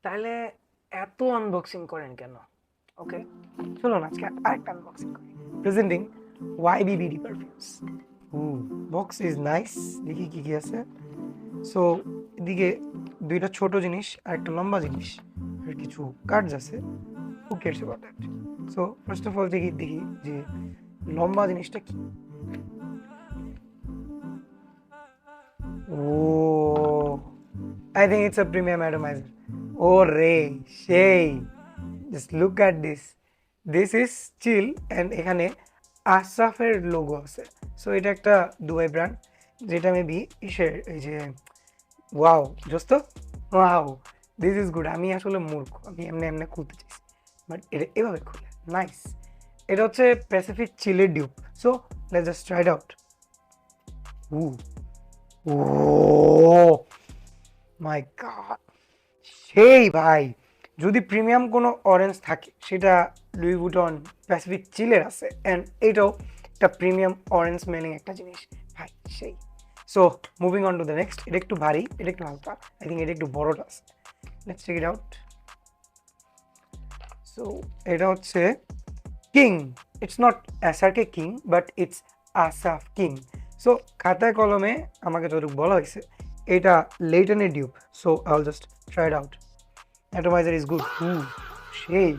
তাহলে এত আনবক্সিং করেন কেন? ওকে, চলুন আজকে আরেকটা আনবক্সিং করি। Presenting YBBD perfumes. Box is nice. দেখি কি কি আছে। সো এদিকে দুইটা ছোট জিনিস আর একটা লম্বা জিনিস আর কিছু কার্ডস আছে। Who cares about that? So first of all দেখি যে লম্বা জিনিসটা কি। ও, I think it's a premium atomizer. Oh রে, সেই! Just look at this. This is chill and এখানে আসাফের লোগো আছে। সো এটা একটা দুবাই ব্র্যান্ড, যেটা মেবি ইসের এই যে ওয়াও দোস্ত, ওয়াও দিস ইজ গুড। আমি আসলে মূর্খ, আমি এমনি এমনি খুলতে চাইছি, বাট এটা এভাবে খুলে নাইস। এটা হচ্ছে প্যাসিফিক চিলের dupe. So let's just try it out. Oh my God, সেই ভাই! যদি প্রিমিয়াম কোনো অরেঞ্জ থাকে সেটা লুই ভুটন প্যাসিফিক চিলের আছে, অ্যান্ড এটাও একটা প্রিমিয়াম অরেঞ্জ স্মেলিং একটা জিনিস ভাই, সেই। So moving on to the next. এটা একটু ভারী, এটা একটু হালকা, আই থিঙ্ক এটা একটু বড়টা আছে। Let's check it out. So এটা হচ্ছে king. It's not SRK king, but it's Asaf king. So খাতায় কলমে আমাকে যতটুকু বলা হয়েছে এটা লেইটনের dupe. So I will just try it out. Atomizer is good. সেই।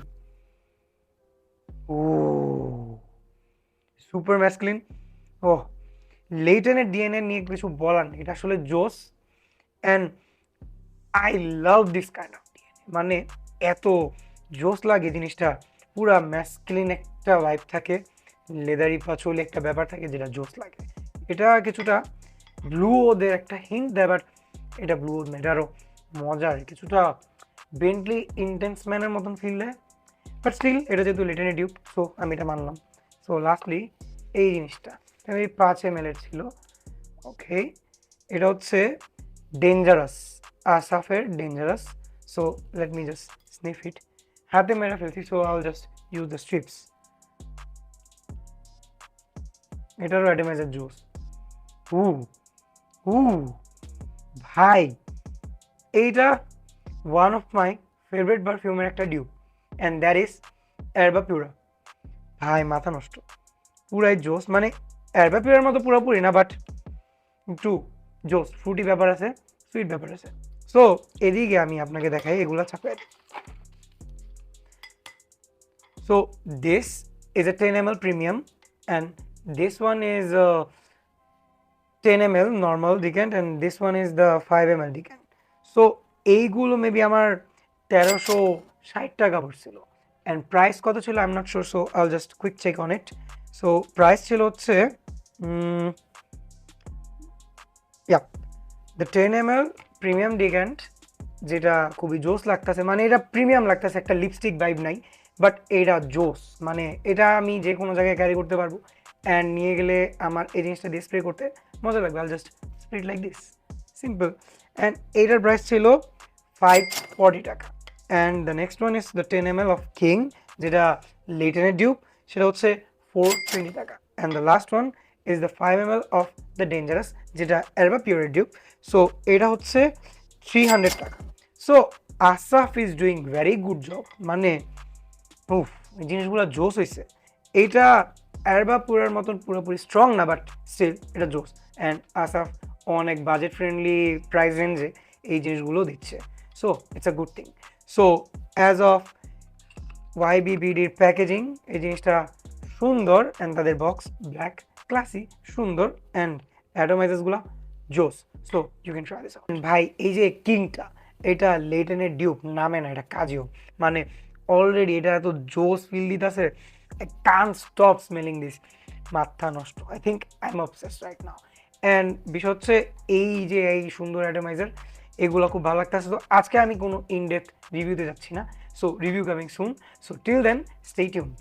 Oh super masculine. ও, লেইটনের ডিএনএ নিয়ে কিছু বলার নেই, এটা আসলে জোস। And I love this kind of DNA. মানে এত জোস লাগে জিনিসটা, পুরা ম্যাসকুলিন একটা ভাইব থাকে, লেদারি পাচলি একটা ব্যাপার থাকে যেটা জোস লাগে। এটা কিছুটা ব্লু ওদের একটা হিন্ট দেয়, বাট এটা ব্লু ওদ না, এটা আরও মজার, কিছুটা বেন্টলি ইন্টেন্স ম্যানের মতন ফিল দেয়। বাট স্টিল এটা যেহেতু লেটেনে ডিউব, সো আমি এটা মানলাম। সো লাস্টলি এই জিনিসটা এই 5 ml এর ছিল। ওকে, এটা হচ্ছে ডেঞ্জারাস, আসাফের dangerous. So let me just sniff it. হাতে মেরে ফেলছি, so I will just use the strips. এটারও অ্যাটমাইজার জুস। হু হু ভাই, এইটা ওয়ান অফ মাই ফেভারিট পারফিউমের একটা ডিউব, অ্যান্ড দ্যাট ইজ 𝗟𝗡𝗕𝗢𝗚। ভাই মাথা নষ্ট, পুরাই জোস। মানে 𝗟𝗡𝗕𝗢𝗚 মতো পুরোপুরি না, বাট একটু জোস, ফ্রুটি ব্যাপার আছে, সুইট ব্যাপার আছে। সো এদিকে আমি আপনাকে দেখাই এগুলা ছাপাই। So this is a 10 ml premium, and this one is 10 ml normal decant, and this one is the 5 ml decant. So এইগুলো মেবি আমার 1360 টাকা পড়ছিল, অ্যান্ড প্রাইস কত ছিল I am not sure. So I will just quick check on it. So price ছিল হচ্ছে the 10 ml premium decant, যেটা খুবই জোস লাগতেছে। মানে এটা প্রিমিয়াম লাগতেছে, একটা লিপস্টিক ভাইব নাই, বাট এটা জোস। মানে এটা আমি যে কোনো জায়গায় ক্যারি করতে পারবো, অ্যান্ড নিয়ে গেলে আমার এই জিনিসটা দিয়ে স্প্রে করতে মজা লাগবে। I just spray like this, simple. And এইটার প্রাইস ছিল 540 টাকা। And the next one is the 10 ml of king, যেটা লেটেনের ডিউব, সেটা হচ্ছে 420 টাকা। And the last one is the 5 ml of the dangerous, যেটা 𝗟𝗡𝗕𝗢𝗚 ডিউব। সো এটা হচ্ছে 300 টাকা। So Asaf is doing very good job. মানে উফ, এই জিনিসগুলো জোস হয়েছে। এইটা 𝗟𝗡𝗕𝗢𝗚 মতন পুরোপুরি স্ট্রং না, বাট স্টিল এটা জোস। অ্যান্ড আসাফ অনেক বাজেট ফ্রেন্ডলি প্রাইস রেঞ্জে এই জিনিসগুলো দিচ্ছে। So it's a good thing. So as of YBBDর প্যাকেজিং, এই জিনিসটা সুন্দর, অ্যান্ড তাদের বক্স ব্ল্যাক, ক্লাসি, সুন্দর, অ্যান্ড অ্যাটোমাইজার্সগুলো জোস। So you can try this out. ভাই এই যে কিংটা, এটা লেটনের ডিউব নামে না, এটা কাজেও। মানে অলরেডি এটা এত জোস ফিল দিতেছে, I can't stop smelling this. মাথা নষ্ট। I think I am obsessed right now. And বিষয় হচ্ছে এই যে এই সুন্দর অ্যাটোমাইজার, এগুলো খুব ভালো লাগতেছে। তো আজকে আমি কোনো ইনডেপথ রিভিউতে যাচ্ছি না। So review coming soon. So till then stay tuned.